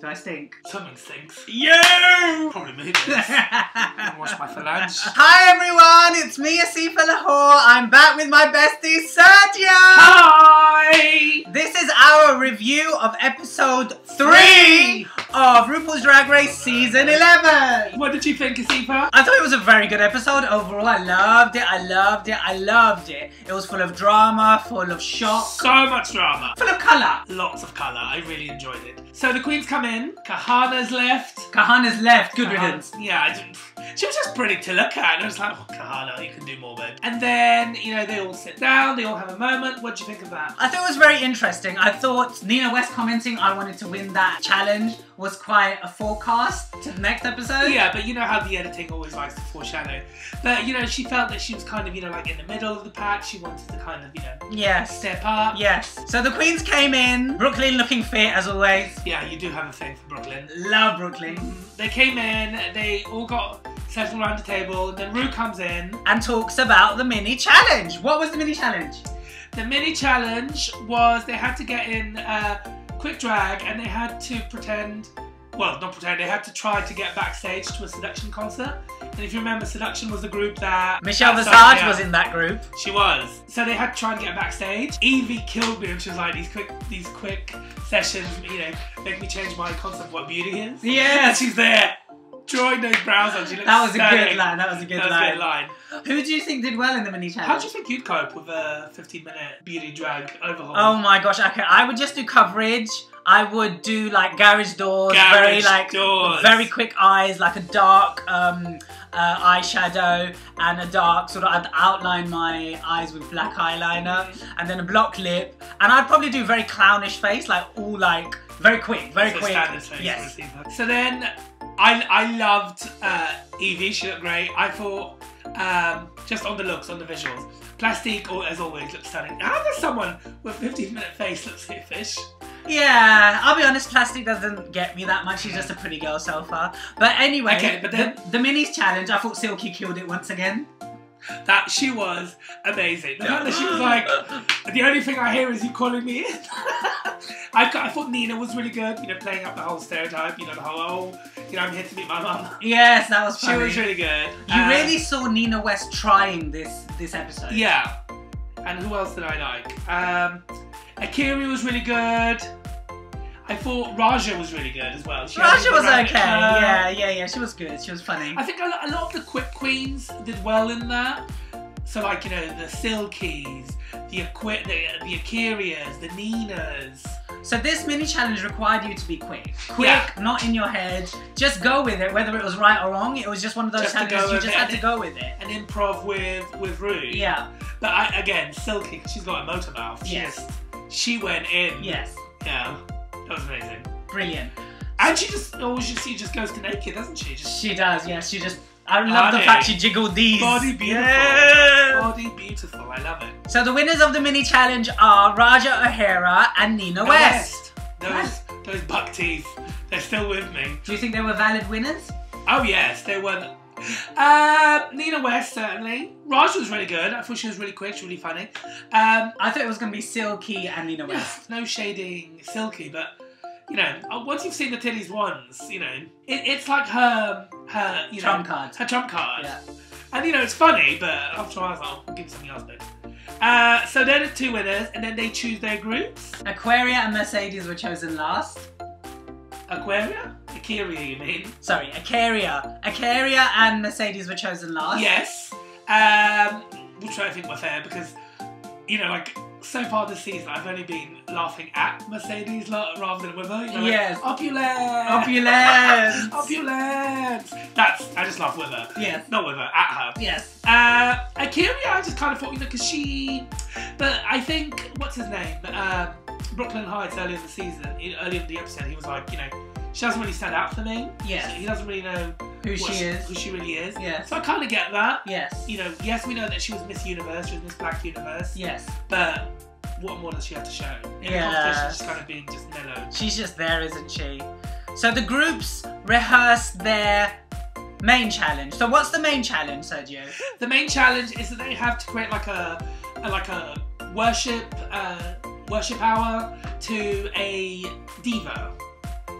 Do I stink? Something stinks. You! Probably me. I wash my phalange. Hi everyone, it's me, Asifa Lahore. I'm back with my bestie, Sergio. Hi! This is our review of episode 3 of RuPaul's Drag Race Season 11. What did you think, Asifa? I thought it was a very good episode overall. I loved it, I loved it, I loved it. It was full of drama, full of shock. So much drama. Full of colour. Lots of colour. I really enjoyed it. So the queens come in. Kahana's left. Kahana's left. Good riddance. Yeah, she was just pretty to look at. And I was like, oh, Kahana, you can do more, babe. And then, you know, they all sit down. They all have a moment. What do you think of that? I thought it was very interesting. I thought Nina West commenting I wanted to win that challenge was quite a forecast to the next episode. Yeah, but you know how the editing always likes to foreshadow. But, you know, she felt that she was kind of, you know, like in the middle of the pack. She wanted to kind of, you know, yes, step up. Yes. So the queens came in. Brooklyn looking fit as always. Yeah, you do have a thing for Brooklyn. Love Brooklyn. They came in, they all got settled around the table, and then Ru comes in. And talks about the mini challenge. What was the mini challenge? The mini challenge was they had to get in quick drag and they had to pretend, well, not pretend, they had to try to get backstage to a Seduction concert. And if you remember, Seduction was the group that... Michelle Visage was in that group. She was. So they had to try and get backstage. Evie killed me and she was like, these quick sessions, you know, make me change my concept of what beauty is. Yeah. And she's there, drawing those brows on. She looks That was stunning. a good line. That was a good line. Who do you think did well in the mini challenge? How do you think you'd cope with a 15-minute beauty drag overhaul? Oh my gosh, okay. I would just do coverage. I would do like garage doors, very quick eyes, like a dark eyeshadow and a dark sort of, I'd outline my eyes with black eyeliner and then a block lip. And I'd probably do very clownish face, like all like very quick, very quick. Standard face. Yes. So then I loved Evie, she looked great. I thought just on the looks, on the visuals, Plastique, as always, looks stunning. How does someone with a 15-minute face look like a fish? Yeah, I'll be honest, Plastic doesn't get me that much. She's just a pretty girl so far. But anyway, okay, but then the minis challenge, I thought Silky killed it once again. That she was amazing. The fact that she was like, the only thing I hear is you calling me in. I thought Nina was really good, you know, playing up the whole stereotype, you know, the whole, oh, you know, I'm here to meet my mum. Yes, that was funny. She was really good. You really saw Nina West trying this episode. Yeah. And who else did I like? Akiri was really good. I thought Raja was really good as well. Raja was okay. Yeah. She was good. She was funny. I think a lot of the quick queens did well in that. So like, you know, the Silkies, the Akirias, the Ninas. So this mini challenge required you to be quick. Not in your head. Just go with it, whether it was right or wrong. It was just one of those challenges you just had to go with it. And improv with Ru. Yeah. But again, Silky, she's got a motor mouth. She went in. Yes. Yeah. That was amazing. Brilliant. And she just goes to naked, doesn't she? She does, yes. I love the fact she jiggled these. Body beautiful. Yeah. Body beautiful. I love it. So the winners of the mini challenge are Raja O'Hara and Nina West. Those buck teeth. They're still with me. Do you think they were valid winners? Oh yes, they were. Nina West certainly. Raja was really good. I thought she was really quick. She was really funny. I thought it was going to be Silky and Nina West. No shading Silky, but you know, once you've seen the titties once, you know, it's like her you know, trump card. Her trump card. Yeah. And you know, it's funny, but after a while I was like, I'll give you something else, babe. So they're the two winners, and then they choose their groups. Aquaria and Mercedes were chosen last. Aquaria? Akiria, you mean? Sorry, Aquaria. Aquaria and Mercedes were chosen last. Yes. Which I think were fair because, you know, like, so far this season I've only been laughing at Mercedes rather than with her. You know, yes. Like, opulence! Opulence! Opulence! I just laugh with her. Yes. Not with her, at her. Yes. Akiria, I just kind of thought, you know, because but I think, what's his name? Brooklyn Heights earlier in the season, earlier in the episode, he was like, you know, she doesn't really stand out for me. Yes. He doesn't really know who she really is. Yes. So I kind of get that. Yes. You know, yes, we know that she was Miss Universe, she was Miss Black Universe. Yes. But what more does she have to show? In the competition, she's kind of being just mellow. She's just there, isn't she? So the groups rehearsed their main challenge. So what's the main challenge, Sergio? The main challenge is that they have to create like a worship hour to a diva.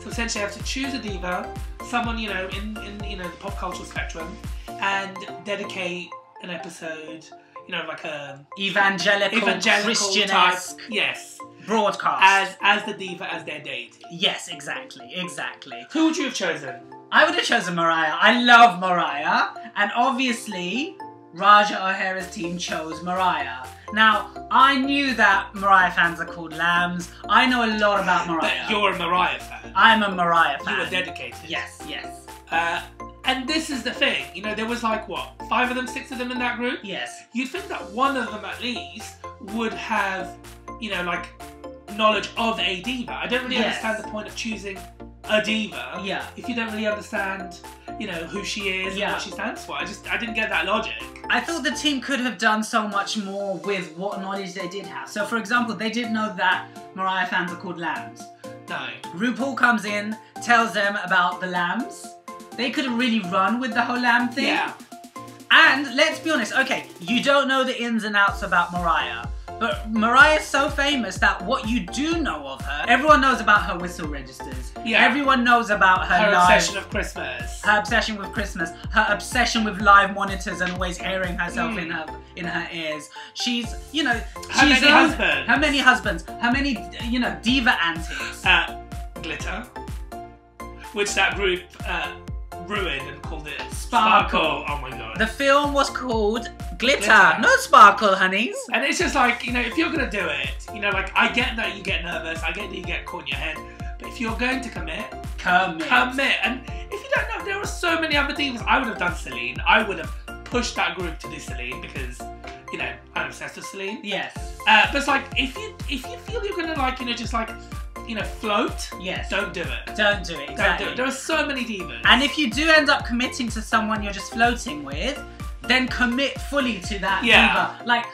So essentially, you have to choose a diva, someone in the pop cultural spectrum, and dedicate an episode, like a evangelical Christian-esque type, yes, broadcast as the diva, as their deity. Yes, exactly. Who would you have chosen? I would have chosen Mariah. I love Mariah, and obviously Raja O'Hara's team chose Mariah. Now, I knew that Mariah fans are called lambs. I know a lot about Mariah. But you're a Mariah fan. I'm a Mariah fan. You were dedicated. Yes. And this is the thing, there was like, what, 5 of them, 6 of them in that group? Yes. You'd think that one of them at least would have, like, knowledge of a diva. I don't really understand the point of choosing a diva if you don't really understand, who she is and what she stands for. I didn't get that logic. I thought the team could have done so much more with what knowledge they did have. So, for example, they didn't know that Mariah fans are called lambs. No. RuPaul comes in, tells them about the lambs. They could have really run with the whole lamb thing. Yeah. And let's be honest, okay, you don't know the ins and outs about Mariah, but Mariah's so famous that what you do know of her, everyone knows about her whistle registers. Yeah. Everyone knows about her obsession of Christmas. Her obsession with Christmas. Her obsession with live monitors and always hearing herself in her ears. She's, How many husbands? How many husbands? How many, diva antics? Glitter. Which that group ruined and called it Sparkle. Oh my god. The film was called Glitter. Not Sparkle, honeys. And it's just like, if you're gonna do it, I get that you get nervous, I get that you get caught in your head, but if you're going to commit. And if you don't know, there are so many other divas. I would have done Celine. I would have pushed that group to do Celine because, I'm obsessed with Celine. Yes. But it's like, if you feel you're gonna just float. Yes. Don't do it. Don't do it. Exactly. Don't do it. There are so many divas. And if you do end up committing to someone you're just floating with, then commit fully to that diva. Like,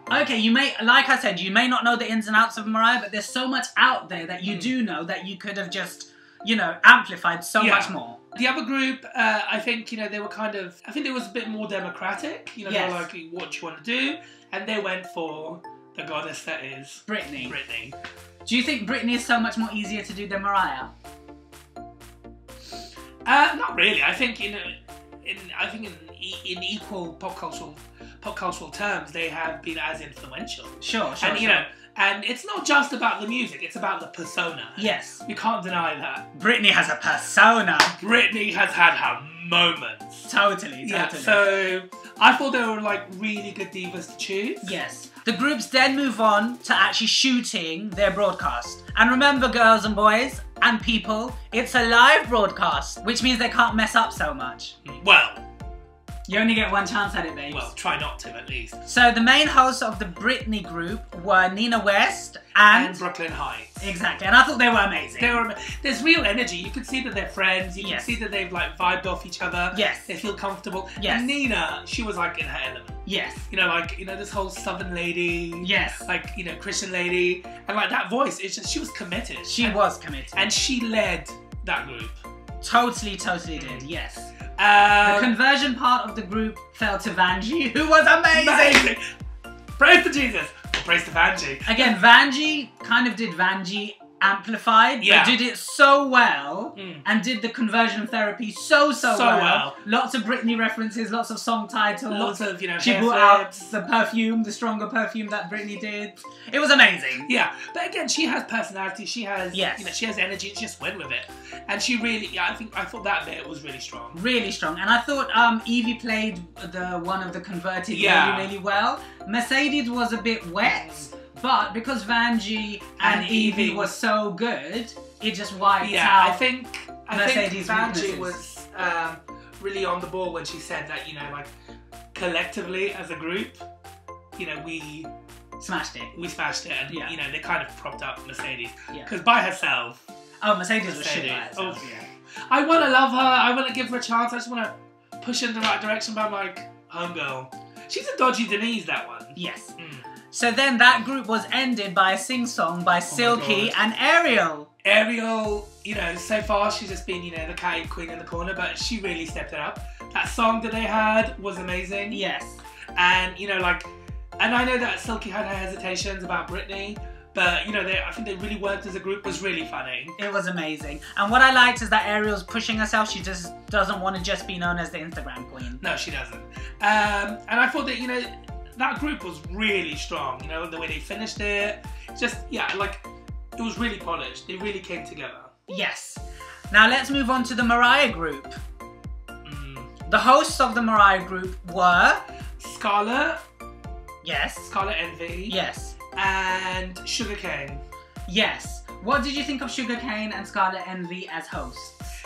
okay, you may, like I said, you may not know the ins and outs of Mariah, but there's so much out there that you do know that you could have just, amplified so much more. The other group, I think, they were I think it was a bit more democratic. They were like, what do you want to do? And they went for the goddess that is Britney. Britney. Do you think Britney is so much more easier to do than Mariah? Not really. I think in equal pop cultural terms, they have been as influential. Sure. And it's not just about the music; it's about the persona. Yes, you can't deny that. Britney has a persona. Britney has had her moments. Totally. Yeah. So I thought they were like really good divas to choose. Yes. The groups then move on to actually shooting their broadcast. And remember, girls and boys and people, it's a live broadcast, which means they can't mess up so much. Well, you only get one chance at it, babes. Well, try not to, at least. So the main hosts of the Britney group were Nina West and Brooklyn Heights. Exactly, and I thought they were amazing. There's real energy. You can see that they're friends. You can see that they've vibed off each other. Yes. They feel comfortable. Yes. And Nina, she was in her element. Yes. This whole Southern lady. Yes. Christian lady. And that voice, it's just, she was committed. She was committed. And she led that group. Totally did, yes. The conversion part of the group fell to Vanjie, who was amazing. Praise to Jesus. Praise to Vanjie. Again, Vanjie kind of did Vanjie amplified, but did it so well and did the conversion therapy so well. Lots of Britney references, lots of song titles. Lots of, she brought out the perfume, the stronger perfume that Britney did. It was amazing. Yeah, but again, she has personality, she has, she has energy, she just went with it. And she really, I thought that bit was really strong. Really strong. And I thought Evie played one of the converted really well. Mercedes was a bit wet. But because Vanjie and Evie were so good, it just wiped out. I think Vanjie was really on the ball when she said that, collectively as a group, we smashed it. We smashed it, and they kind of propped up Mercedes because by herself. Oh, Mercedes was shit by herself. Oh yeah. I want to love her. I want to give her a chance. I just want to push her in the right direction. But I'm like, homegirl, she's a dodgy Denise. That one. Yes. So then that group was ended by a sing-song by Silky and Ariel. Ariel, so far she's just been, the catty queen in the corner, but she really stepped it up. That song that they had was amazing. Yes. And, and I know that Silky had her hesitations about Britney, But, you know, I think they really worked as a group. It was really funny. It was amazing. And what I liked is that Ariel's pushing herself. She just doesn't want to just be known as the Instagram queen. No, she doesn't. And I thought that, you know, that group was really strong. You know, the way they finished it. Just, yeah, like, it was really polished. They really came together. Yes. Now let's move on to the Mariah group. The hosts of the Mariah group were... Scarlett. Yes. Scarlett Envy. Yes. And Sugarcane. Yes. What did you think of Sugarcane and Scarlett Envy as hosts?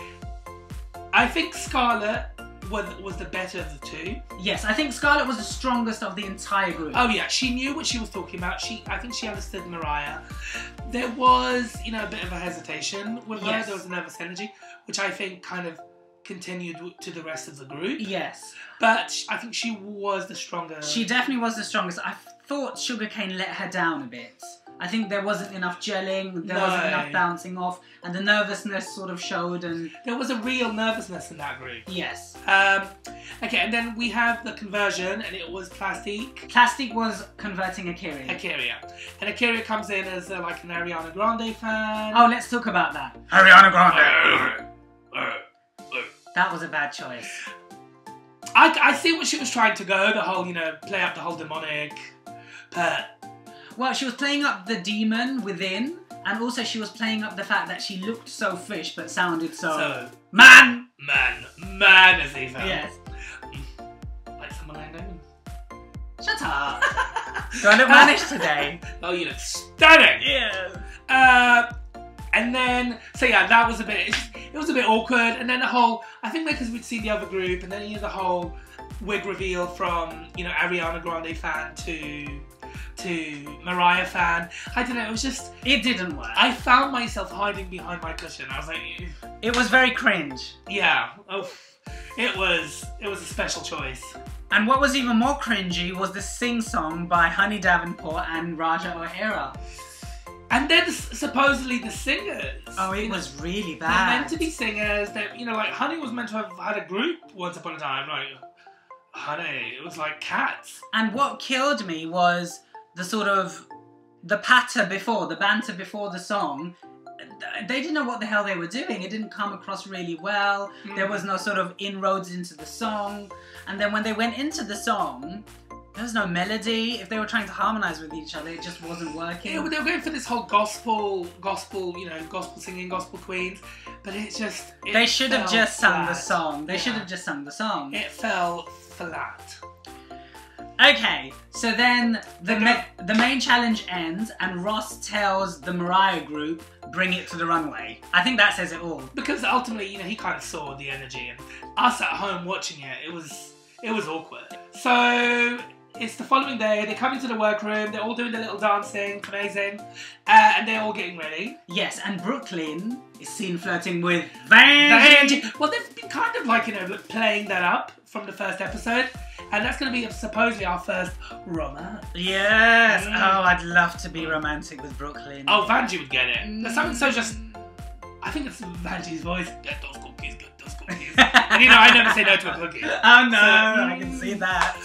I think Scarlett was the better of the two. Yes, I think Scarlett was the strongest of the entire group. Oh yeah, she knew what she was talking about. I think she understood Mariah. There was, you know, a bit of a hesitation with her. There was a nervous energy, which I think kind of continued to the rest of the group. Yes. But I think she was the stronger. She definitely was the strongest. I thought Sugarcane let her down a bit. I think there wasn't enough gelling, there wasn't enough bouncing off, and the nervousness sort of showed. And there was a real nervousness in that group. Yes. Okay, and then we have the conversion, and it was Plastique. Plastique was converting Akira. And Akira comes in as like an Ariana Grande fan. Oh, let's talk about that. Ariana Grande. That was a bad choice. I see what she was trying to go, the whole, you know, play up the whole demonic, but... Well, she was playing up the demon within, and also she was playing up the fact that she looked so fish, but sounded so... Man, Asifa. Yes. Like someone I know. Shut up. Do I look mannish today? Oh, you look stunning. Yeah. And then, so yeah, that was a bit, it was a bit awkward. And then the whole, I think because we'd seen the other group, and then, you know, the whole wig reveal from, you know, Ariana Grande fan to Mariah fan. I don't know, it was just... It didn't work. I found myself hiding behind my cushion. I was like... It was very cringe. Yeah. Oh, it was a special choice. And what was even more cringy was the sing-song by Honey Davenport and Raja O'Hara. And then supposedly the singers. Oh, it was really bad. They're meant to be singers. That, you know, like Honey was meant to have had a group once upon a time. Like, Honey, it was like cats. And what killed me was the sort of, the banter before the song. They didn't know what the hell they were doing. It didn't come across really well. There was no sort of inroads into the song. And then when they went into the song, there was no melody. If they were trying to harmonise with each other, it just wasn't working. Yeah, they were going for this whole gospel, you know, gospel singing, gospel queens. But it just... They should have just sung the song. They should have just sung the song. It fell flat. Okay, so then the main challenge ends and Ross tells the Mariah group, bring it to the runway. I think that says it all. Because ultimately, you know, he kind of saw the energy, and us at home watching it, it was awkward. So it's the following day, they come into the workroom, they're all doing their little dancing, amazing, and they're all getting ready. Yes, and Brooklyn is seen flirting with Vanjie. Well, they've been kind of like, you know, playing that up from the first episode. And that's going to be supposedly our first romance. Yes! Oh, I'd love to be romantic with Brooklyn. Oh, Vanjie would get it. There's something so just... I think it's Vanjie's voice. Get those cookies, get those cookies. And you know, I never say no to a cookie. Oh no, I can see that.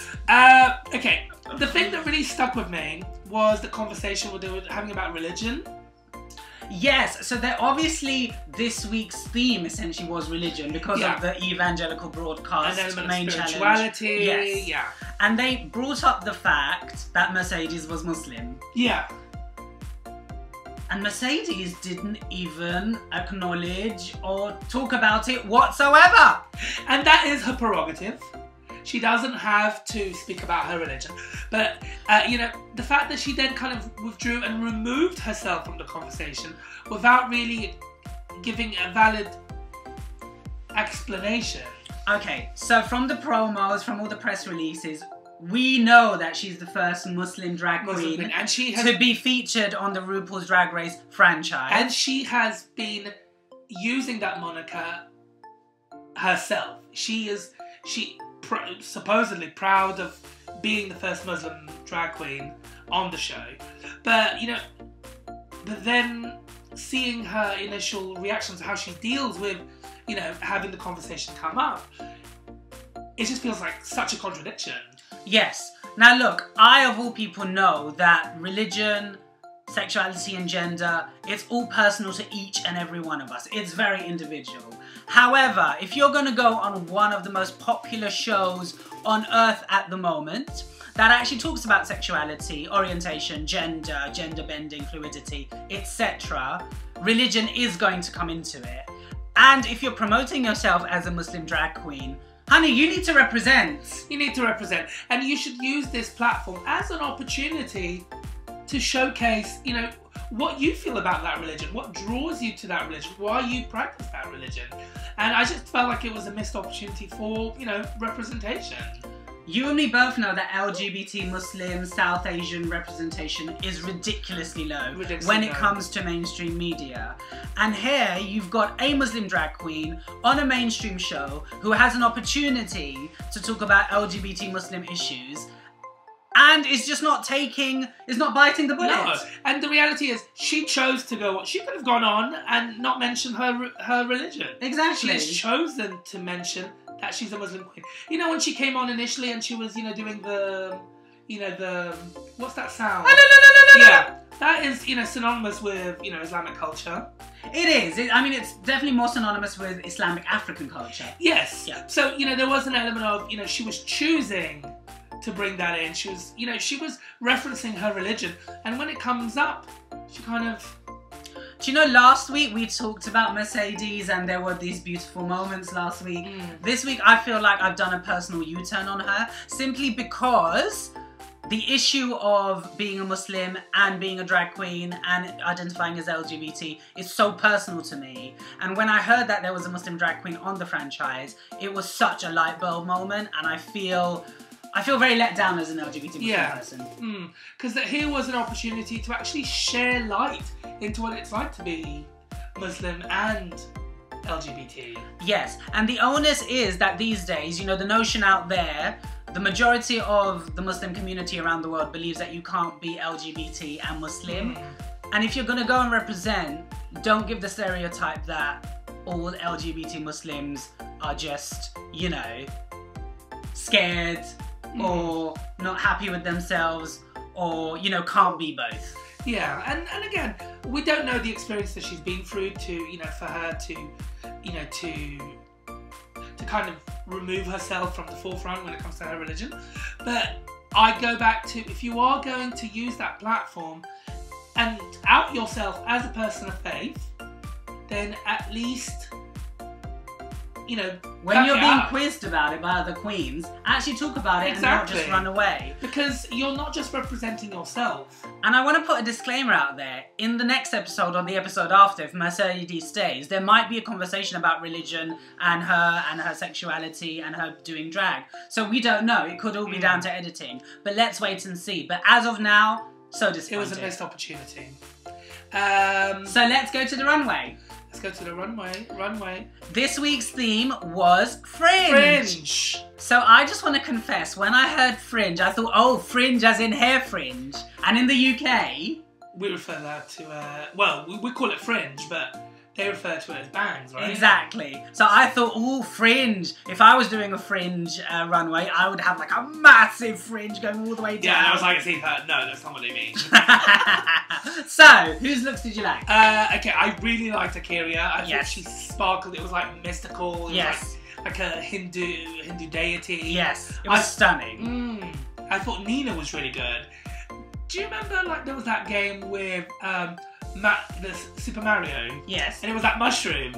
Okay, the thing that really stuck with me was the conversation they were having about religion. Yes, so they're obviously this week's theme essentially was religion because of the evangelical broadcast main spirituality. Challenge. Yeah. And they brought up the fact that Mercedes was Muslim. Yeah. And Mercedes didn't even acknowledge or talk about it whatsoever. And that is her prerogative. She doesn't have to speak about her religion. But, you know, the fact that she then kind of withdrew and removed herself from the conversation without really giving a valid explanation. Okay, so from the promos, from all the press releases, we know that she's the first Muslim drag queen and she has, to be featured on the RuPaul's Drag Race franchise. And she has been using that moniker herself. She supposedly proud of being the first Muslim drag queen on the show. But, you know, but then seeing her initial reactions, how she deals with, you know, having the conversation come up, it just feels like such a contradiction. Yes. Now look, I of all people know that religion sexuality and gender, it's all personal to each and every one of us. It's very individual. However, if you're going to go on one of the most popular shows on earth at the moment that actually talks about sexuality, orientation, gender bending, fluidity, etc., religion is going to come into it. And if you're promoting yourself as a Muslim drag queen, honey, you need to represent. You need to represent. And you should use this platform as an opportunity to showcase, you know, what you feel about that religion, what draws you to that religion, why you practice that religion. And I just felt like it was a missed opportunity for, you know, representation. You and me both know that LGBT Muslim South Asian representation is ridiculously low when it comes to mainstream media. And here you've got a Muslim drag queen on a mainstream show who has an opportunity to talk about LGBT Muslim issues, and it's just not biting the bullet. No, and the reality is she chose to go. She could have gone on and not mention her religion. Exactly. She's chosen to mention that she's a Muslim queen. You know, when she came on initially and she was, you know, doing the, you know, the, what's that sound? Yeah, that is, you know, synonymous with, you know, Islamic culture. It is. I mean, it's definitely more synonymous with Islamic African culture. Yes. Yeah. So, you know, there was an element of, you know, she was choosing to bring that in. She was, you know, she was referencing her religion. And when it comes up, she kind of... Do you know, last week we talked about Mercedes and there were these beautiful moments last week. This week I feel like I've done a personal U-turn on her, simply because the issue of being a Muslim and being a drag queen and identifying as LGBT is so personal to me. And when I heard that there was a Muslim drag queen on the franchise, it was such a light bulb moment, and I feel very let down as an LGBT Muslim person. Because here was an opportunity to actually share light into what it's like to be Muslim and LGBT. Yes, and the onus is that these days, you know, the notion out there, the majority of the Muslim community around the world believes that you can't be LGBT and Muslim. And if you're going to go and represent, don't give the stereotype that all LGBT Muslims are just, you know, scared or not happy with themselves, or, you know, can't be both. Yeah, and again, we don't know the experience that she's been through to, you know, for her to, you know, to kind of remove herself from the forefront when it comes to her religion. But I go back to, if you are going to use that platform and out yourself as a person of faith, then at least, you know, when you're being quizzed about it by other queens, actually talk about it and not just run away. Because you're not just representing yourself. And I want to put a disclaimer out there. In the next episode or the episode after, if Mercedes stays, there might be a conversation about religion and her sexuality and her doing drag. So we don't know. It could all be down to editing. But let's wait and see. But as of now, so disappointed. It was a missed opportunity. So let's go to the runway. Let's go to the runway. This week's theme was Fringe. So I just want to confess, when I heard Fringe, I thought, oh, Fringe as in hair fringe. And in the UK... we refer that to, well, we call it Fringe, but they refer to it as bangs, right? Exactly. So I thought, ooh, Fringe. If I was doing a Fringe runway, I would have like a massive fringe going all the way down. Yeah, and I was like, Asifa, no, that's not what they mean. So, whose looks did you like? Okay, I really liked Akira. I thought she sparkled. It was like mystical. It was like a Hindu deity. Yes, it was stunning. I thought Nina was really good. Do you remember, like, there was that game with the Super Mario? Yes. And it was that mushroom.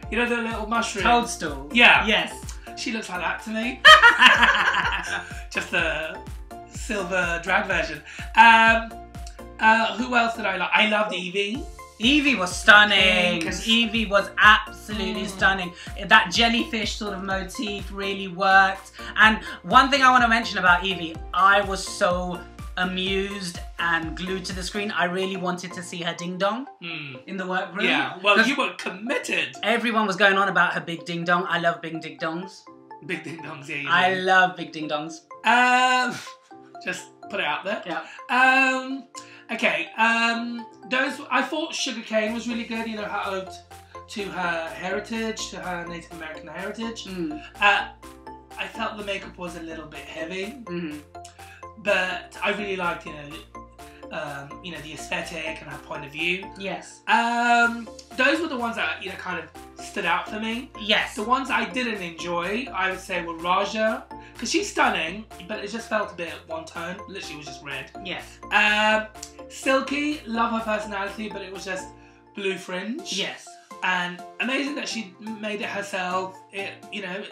You know, the little mushroom? Toadstool. Yeah. Yes. She looks like that to me. Just the silver drag version. Who else did I like? I loved Evie. Evie was stunning. Evie was absolutely stunning. That jellyfish sort of motif really worked. And one thing I want to mention about Evie, I was so amused and glued to the screen. I really wanted to see her ding dong in the workroom. Yeah, well, you were committed. Everyone was going on about her big ding dong. I love big ding dongs. Big ding dongs, yeah. I love big ding dongs. Just put it out there. Yeah. Okay. I thought Sugarcane was really good. You know, her ode to her heritage, to her Native American heritage. I felt the makeup was a little bit heavy. But I really liked, you know, you know, the aesthetic and her point of view. Yes. Those were the ones that, you know, kind of stood out for me. Yes. The ones I didn't enjoy, I would say, were Raja, because she's stunning, but it just felt a bit one tone. Literally, it was just red. Yes. Silky, love her personality, but it was just blue fringe. Yes. And amazing that she made it herself. It, you know,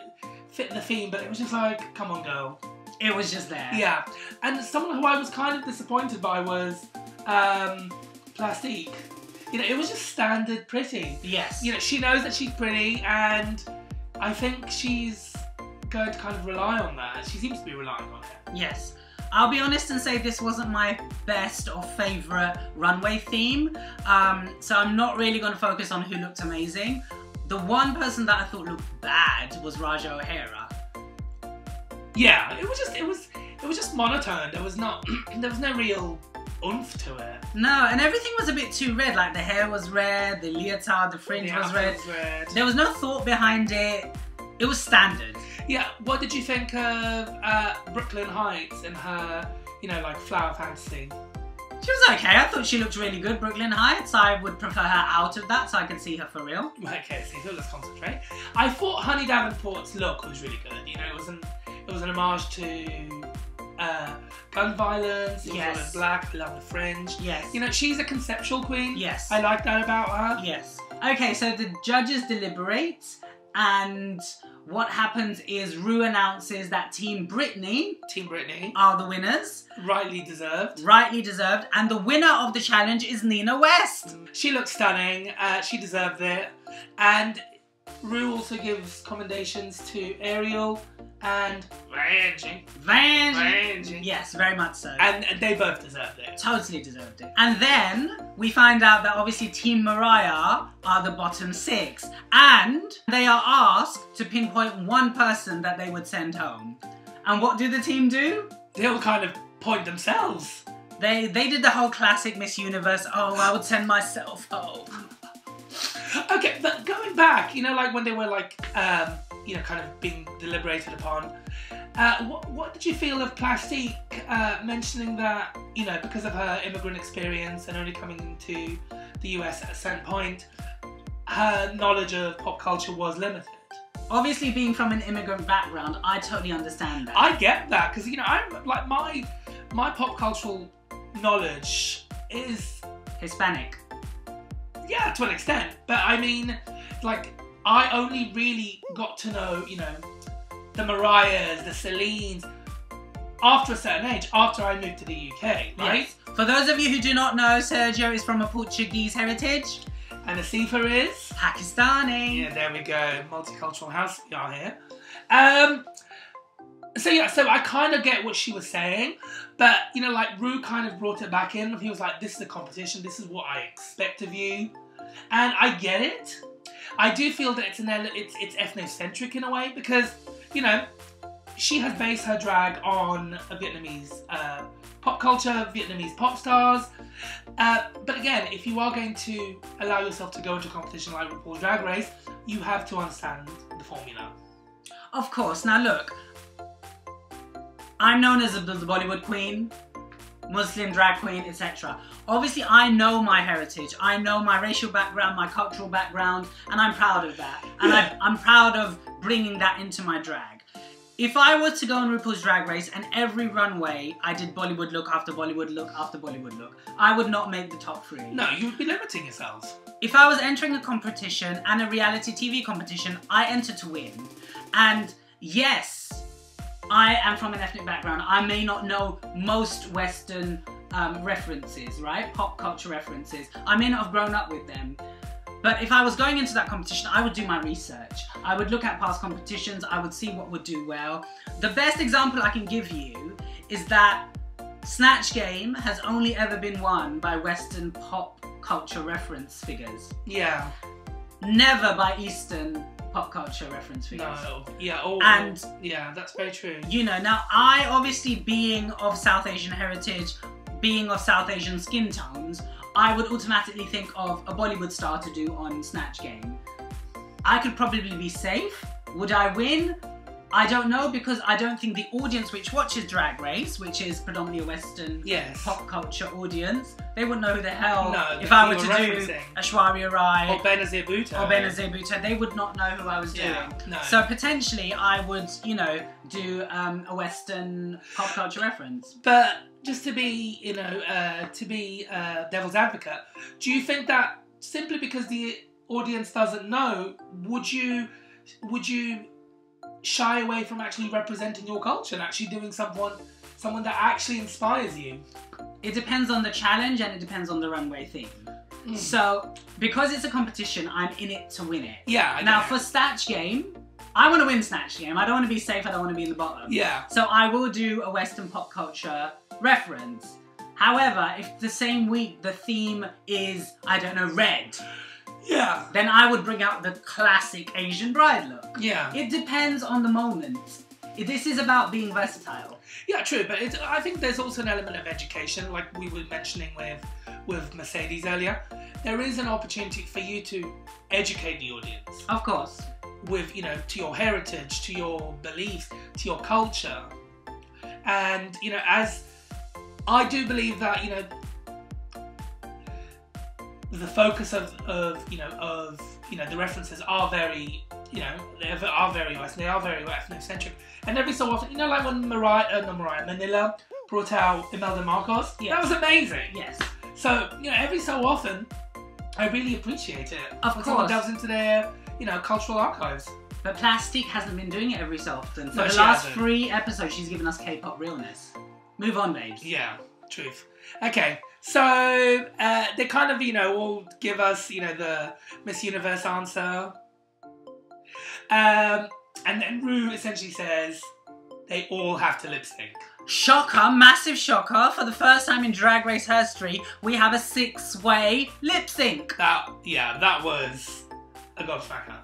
fit the theme, but it was just like, come on, girl. It was just there. Yeah. And someone who I was kind of disappointed by was Plastique. You know, it was just standard pretty. Yes. You know, she knows that she's pretty, and I think she's going to kind of rely on that. She seems to be relying on it. Yes. I'll be honest and say this wasn't my best or favourite runway theme. So I'm not really going to focus on who looked amazing. The one person that I thought looked bad was Raja O'Hara. Yeah, it was just monotone. There was no real oomph to it. No, and everything was a bit too red. Like the hair was red, the leotard, the fringe was red. There was no thought behind it. It was standard. Yeah, what did you think of Brooklyn Heights and her, you know, like flower fantasy? She was okay. I thought she looked really good. Brooklyn Heights, I would prefer her out of that so I could see her for real. Okay, so let's concentrate. I thought Honey Davenport's look was really good. You know, it was an homage to gun violence. It was all in black. I love the fringe. Yes. You know, she's a conceptual queen. Yes. I like that about her. Yes. Okay, so the judges deliberate, and what happens is Ru announces that Team Britney are the winners. Rightly deserved. Rightly deserved. And the winner of the challenge is Nina West. She looks stunning. She deserved it. And Ru also gives commendations to Ariel and Vanjie. Yes, very much so. And they both deserved it. Totally deserved it. And then we find out that obviously Team Mariah are the bottom 6. And they are asked to pinpoint one person that they would send home. And what do the team do? They all kind of point themselves. They did the whole classic Miss Universe, oh, I would send myself home. Okay, but going back, you know, like when they were like, you know, kind of being deliberated upon, what did you feel of Plastique mentioning that, you know, because of her immigrant experience and only coming into the US at a certain point, her knowledge of pop culture was limited? Obviously, being from an immigrant background, I totally understand that. I get that, because, you know, I'm like, my pop cultural knowledge is Hispanic. Yeah, to an extent. But I mean, like, I only really got to know, you know, the Mariahs, the Celines, after a certain age, after I moved to the UK, right? Yes. For those of you who do not know, Sergio is from a Portuguese heritage. And Asifa is? Pakistani. Yeah, there we go. Multicultural house we are here. So yeah, so I kind of get what she was saying, but, you know, like, Ru kind of brought it back in. He was like, this is a competition, this is what I expect of you. And I get it. I do feel that it's ethnocentric in a way, because, you know, she has based her drag on a Vietnamese pop culture, Vietnamese pop stars. But again, if you are going to allow yourself to go into a competition like RuPaul's Drag Race, you have to understand the formula. Of course. Now look, I'm known as the Bollywood queen, Muslim drag queen, etc. Obviously, I know my heritage. I know my racial background, my cultural background, and I'm proud of that. And I'm proud of bringing that into my drag. If I was to go on RuPaul's Drag Race and every runway I did Bollywood look after Bollywood look after Bollywood look, I would not make the top 3. No, you would be limiting yourself. If I was entering a competition and a reality TV competition, I enter to win. And yes, I am from an ethnic background. I may not know most Western references, right? Pop culture references. I may not have grown up with them. But if I was going into that competition, I would do my research. I would look at past competitions. I would see what would do well. The best example I can give you is that Snatch Game has only ever been won by Western pop culture reference figures. Yeah. Never by Eastern pop culture reference figures. No, yeah, yeah, that's very true. You know, now I obviously, being of South Asian heritage, being of South Asian skin tones, I would automatically think of a Bollywood star to do on Snatch Game. I could probably be safe. Would I win? I don't know, because I don't think the audience which watches Drag Race, which is predominantly a Western pop culture audience, they wouldn't know who the hell, if I were to do Aishwarya Rai or Benazir Bhutto, they would not know who I was doing. No. So potentially I would, you know, do a Western pop culture reference. But just to be, you know, devil's advocate, do you think that simply because the audience doesn't know, would you shy away from actually representing your culture and actually doing someone that actually inspires you? It depends on the challenge and it depends on the runway theme. So, because it's a competition, I'm in it to win it. Yeah. Now, for Snatch Game, I want to win Snatch Game. I don't want to be safe. I don't want to be in the bottom. Yeah. So I will do a Western pop culture reference. However, if the same week the theme is, I don't know, red, yeah, then I would bring out the classic Asian bride look. Yeah. It depends on the moment. This is about being versatile. Yeah, true, but I think there's also an element of education, like we were mentioning with Mercedes earlier. There is an opportunity for you to educate the audience. Of course. With, you know, to your heritage, to your beliefs, to your culture. And, you know, as I do believe that, you know, the focus of the references are very, you know, they are very Western, they are very ethnocentric. And every so often, you know, like when Manila brought out Imelda Marcos, that was amazing. Yes. So, you know, every so often, I really appreciate it. Of when course. someone delves into their, you know, cultural archives. But Plastique hasn't been doing it every so often. For No, the last 3 episodes, she's given us K-pop realness. Move on, babes. Yeah, truth. Okay, so they kind of, you know, all give us, you know, the Miss Universe answer. And then Rue essentially says they all have to lip sync. Shocker, massive shocker. For the first time in Drag Race history, we have a 6-way lip sync. That was a gobsmacker.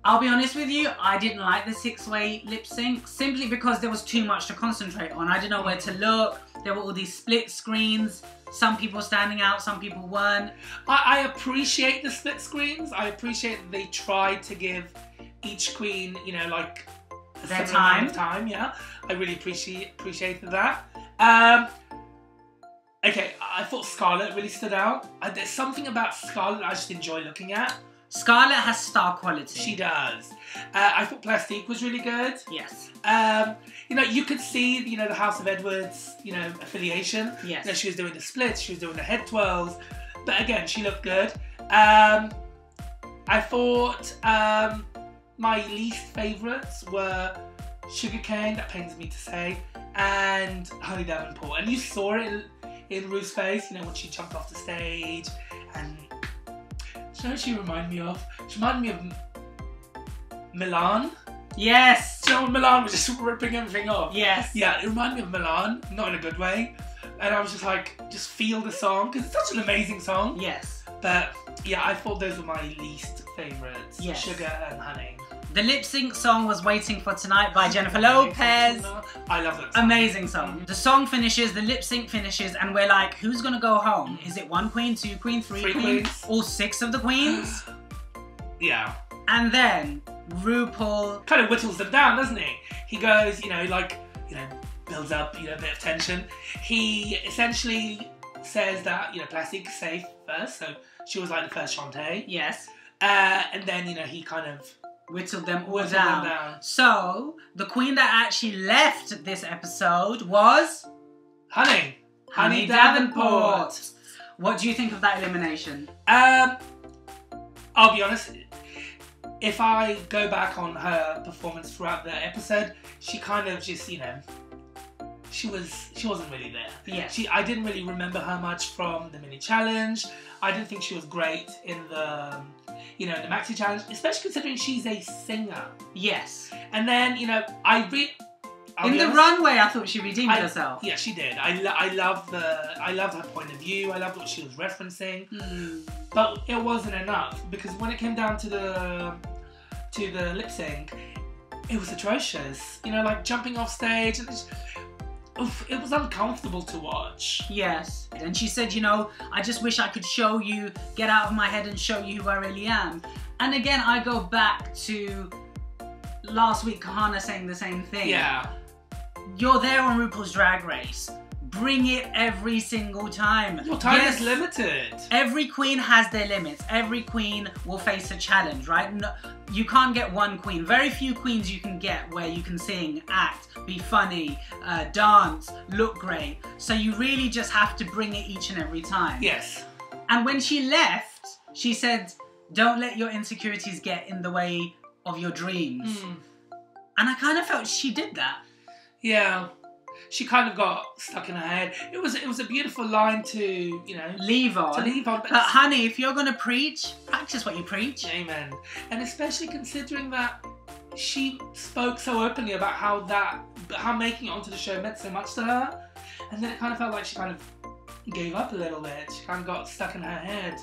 I'll be honest with you, I didn't like the 6-way lip sync simply because there was too much to concentrate on. I didn't know where to look. There were all these split screens. Some people standing out, some people weren't. I appreciate the split screens. I appreciate that they tried to give each queen, you know, like their time. Yeah, I really appreciated that. Okay, I thought Scarlett really stood out. There's something about Scarlett I just enjoy looking at. Scarlett has star quality. She does. I thought Plastique was really good. Yes. You know, you could see, you know, the House of Edwards, you know, affiliation. Yes. You know, she was doing the splits, she was doing the head twirls. But again, she looked good. I thought my least favourites were Sugarcane, that pains me to say, and Honey Davenport. And you saw it in Rue's face, you know, when she jumped off the stage. And do you know what she reminded me of? She reminded me of Milan. Yes! Do you know when Milan was just ripping everything off? Yes. Yeah, it reminded me of Milan, not in a good way. And I was just like, just feel the song, because it's such an amazing song. Yes. But yeah, I thought those were my least favourites. Yes. Sugar and Honey. The lip sync song was Waiting for Tonight by Jennifer Lopez. I love that song. Amazing song. The song finishes, the lip sync finishes, and we're like, who's gonna go home? Is it 1 queen, 2 queen, 3 queens? All 6 of the queens? Yeah. And then Rupaul kind of whittles them down, doesn't he? He goes, you know, like, you know, builds up, you know, a bit of tension. He essentially says that, you know, Plastique is safe first, so she was like the first Shantae. Yes. And then, you know, he kind of whittled them all down. So, the queen that actually left this episode was... Honey Davenport. What do you think of that elimination? I'll be honest, if I go back on her performance throughout the episode, she kind of just, you know, she wasn't really there. Yeah. I didn't really remember her much from the mini challenge. I didn't think she was great in the, you know, the maxi challenge, especially considering she's a singer. Yes. And then, you know, in the runway, I thought she redeemed herself. Yeah, she did. I love her point of view. I love what she was referencing. But it wasn't enough, because when it came down to the lip sync, it was atrocious. You know, like jumping off stage, and it was uncomfortable to watch. Yes. And she said, you know, I just wish I could show you, get out of my head and show you who I really am. And again, I go back to last week Kahana saying the same thing. Yeah. You're there on RuPaul's Drag Race. Bring it every single time. Your time is limited. Every queen has their limits. Every queen will face a challenge, right? No, you can't get one queen. Very few queens you can get where you can sing, act, be funny, dance, look great. So you really just have to bring it each and every time. Yes. And when she left, she said, don't let your insecurities get in the way of your dreams. And I kind of felt she did that. Yeah. She kind of got stuck in her head. It was a beautiful line to, you know, leave on. But honey, if you're gonna preach, practice what you preach. Amen. And especially considering that she spoke so openly about how making it onto the show meant so much to her, and then it kind of felt like she kind of gave up a little bit. She kind of got stuck in her head.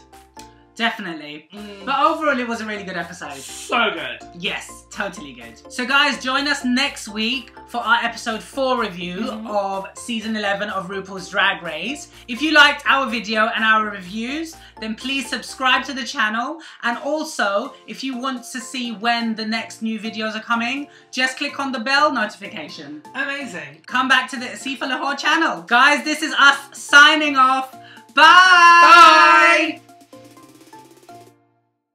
Definitely. But overall, it was a really good episode. So good. Yes, totally good. So guys, join us next week for our episode 4 review of season 11 of RuPaul's Drag Race. If you liked our video and our reviews, then please subscribe to the channel. And also, if you want to see when the next new videos are coming, just click on the bell notification. Amazing. Come back to the Asifa Lahore channel. Guys, this is us signing off. Bye!